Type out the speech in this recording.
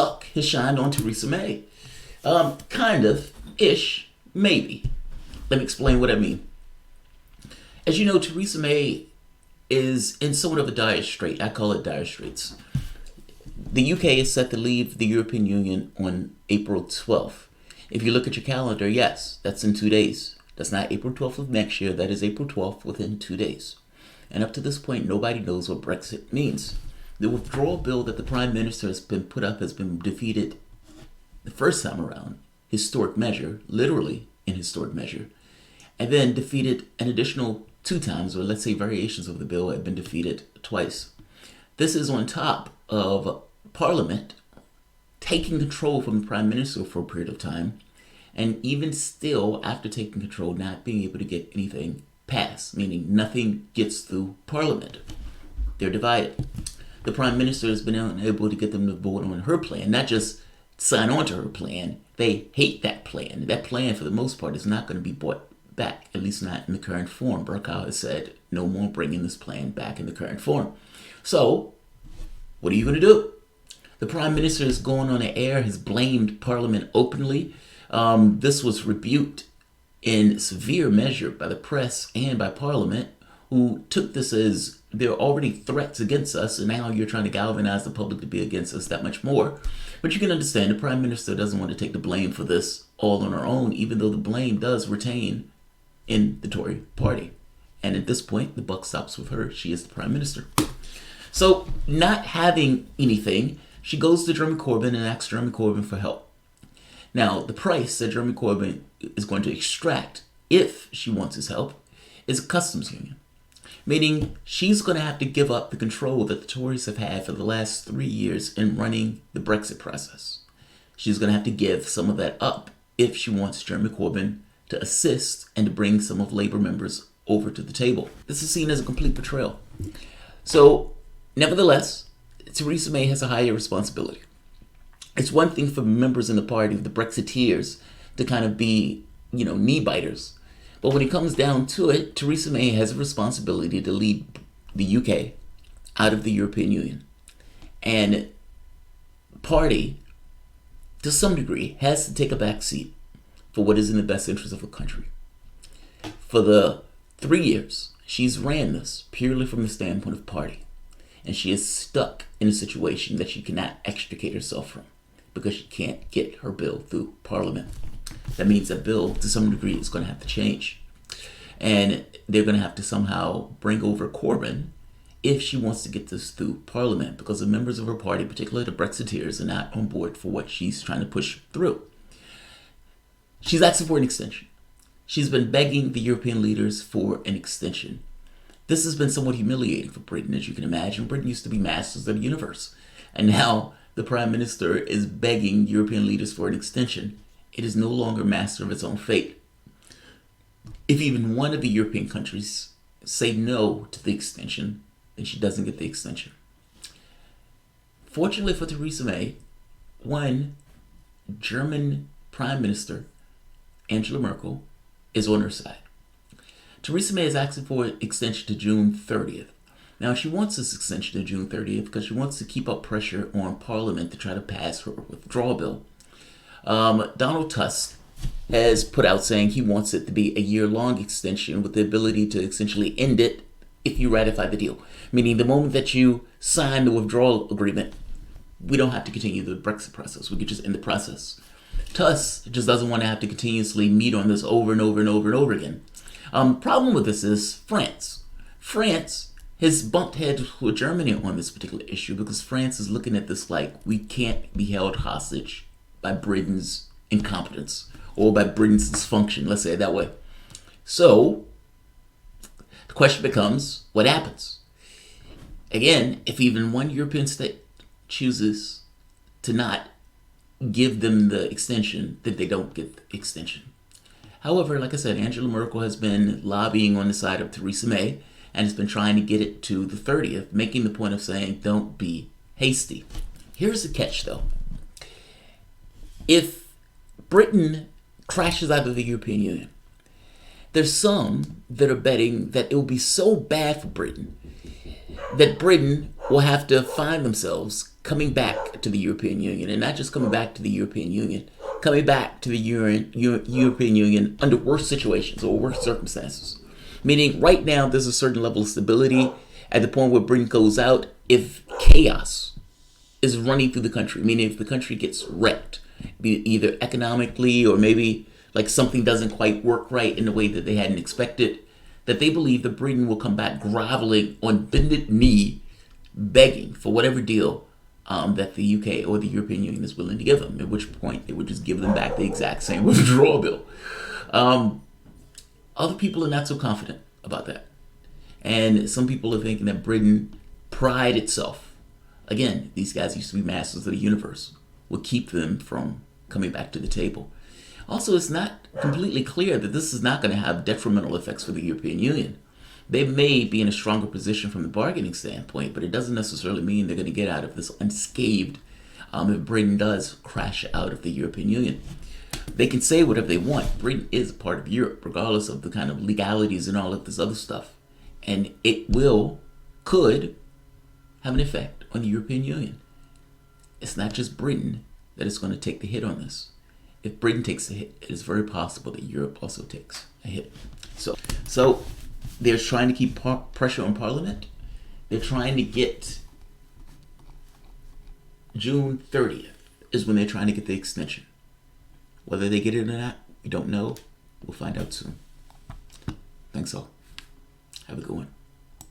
luck has shined on Theresa May. Kind of, ish, maybe. Let me explain what I mean. As you know, Theresa May is in somewhat of a dire strait. I call it dire straits. The UK is set to leave the European Union on April 12th. If you look at your calendar, yes, that's in 2 days. That's not April 12th of next year. That is April 12th within 2 days. And up to this point, nobody knows what Brexit means. The withdrawal bill that the Prime Minister has been put up has been defeated the first time around. Historic measure, literally an historic measure. And then defeated an additional 2 times, or let's say variations of the bill have been defeated twice. This is on top of Parliament taking control from the Prime Minister for a period of time, and even still, after taking control, not being able to get anything passed, meaning nothing gets through Parliament. They're divided. The Prime Minister has been unable to get them to vote on her plan, not just sign on to her plan. They hate that plan. That plan, for the most part, is not going to be brought back, at least not in the current form. Burkow has said, no more bringing this plan back in the current form. So, what are you going to do? The Prime Minister has gone on the air, has blamed Parliament openly. This was rebuked in severe measure by the press and by Parliament, who took this as there are already threats against us, and now you're trying to galvanize the public to be against us that much more. But you can understand the Prime Minister doesn't want to take the blame for this all on her own, even though the blame does retain in the Tory party. And at this point, the buck stops with her. She is the Prime Minister. So, not having anything, she goes to Jeremy Corbin and asks Jeremy Corbin for help. Now, the price that Jeremy Corbin is going to extract, if she wants his help, is a customs union. Meaning, she's going to have to give up the control that the Tories have had for the last 3 years in running the Brexit process. She's going to have to give some of that up if she wants Jeremy Corbin to assist and to bring some of Labour members over to the table. This is seen as a complete betrayal. So, nevertheless, Theresa May has a higher responsibility. It's one thing for members in the party, the Brexiteers, to kind of be, knee biters. But when it comes down to it, Theresa May has a responsibility to lead the UK out of the European Union. And party, to some degree, has to take a back seat for what is in the best interest of the country. For the 3 years, she's ran this purely from the standpoint of party. And she is stuck in a situation that she cannot extricate herself from because she can't get her bill through Parliament. That means that bill, to some degree, is going to have to change. And they're going to have to somehow bring over Corbin if she wants to get this through Parliament, because the members of her party, particularly the Brexiteers, are not on board for what she's trying to push through. She's asking for an extension. She's been begging the European leaders for an extension. This has been somewhat humiliating for Britain, as you can imagine. Britain used to be masters of the universe. And now the Prime Minister is begging European leaders for an extension. It is no longer master of its own fate. If even one of the European countries say no to the extension, then she doesn't get the extension. Fortunately for Theresa May, one German Prime Minister, Angela Merkel, is on her side. Theresa May is asking for an extension to June 30th. Now, she wants this extension to June 30th because she wants to keep up pressure on Parliament to try to pass her withdrawal bill. Donald Tusk has put out saying he wants it to be a year-long extension with the ability to essentially end it if you ratify the deal. Meaning the moment that you sign the withdrawal agreement, we don't have to continue the Brexit process. We could just end the process. Tusk just doesn't want to have to continuously meet on this over and over and over and over again. Problem with this is France. France has bumped heads with Germany on this particular issue because France is looking at this like we can't be held hostage by Britain's incompetence or by Britain's dysfunction, let's say it that way. So, the question becomes, what happens? Again, if even one European state chooses to not give them the extension, then they don't get the extension. However, like I said, Angela Merkel has been lobbying on the side of Theresa May and has been trying to get it to the 30th, making the point of saying, don't be hasty. Here's the catch, though. If Britain crashes out of the European Union, there's some that are betting that it will be so bad for Britain that Britain will have to find themselves coming back to the European Union, and not just coming back to the European Union, coming back to the European Union under worse situations or worse circumstances. Meaning, right now, there's a certain level of stability at the point where Britain goes out if chaos is running through the country, meaning if the country gets wrecked, either economically or maybe like something doesn't quite work right in the way that they hadn't expected, that they believe that Britain will come back groveling on bended knee, begging for whatever deal that the UK or the European Union is willing to give them, at which point they would just give them back the exact same withdrawal bill. Other people are not so confident about that. And some people are thinking that Britain pride itself, again, these guys used to be masters of the universe, will keep them from coming back to the table. Also, it's not completely clear that this is not going to have detrimental effects for the European Union. They may be in a stronger position from the bargaining standpoint, but it doesn't necessarily mean they're going to get out of this unscathed if Britain does crash out of the European Union. They can say whatever they want. Britain is part of Europe, regardless of the kind of legalities and all of this other stuff. And it could have an effect on the European Union. It's not just Britain that is going to take the hit on this. If Britain takes a hit, it is very possible that Europe also takes a hit. So they're trying to keep pressure on Parliament. They're trying to get June 30th is when they're trying to get the extension. Whether they get it or not, we don't know. We'll find out soon. Thanks all. Have a good one.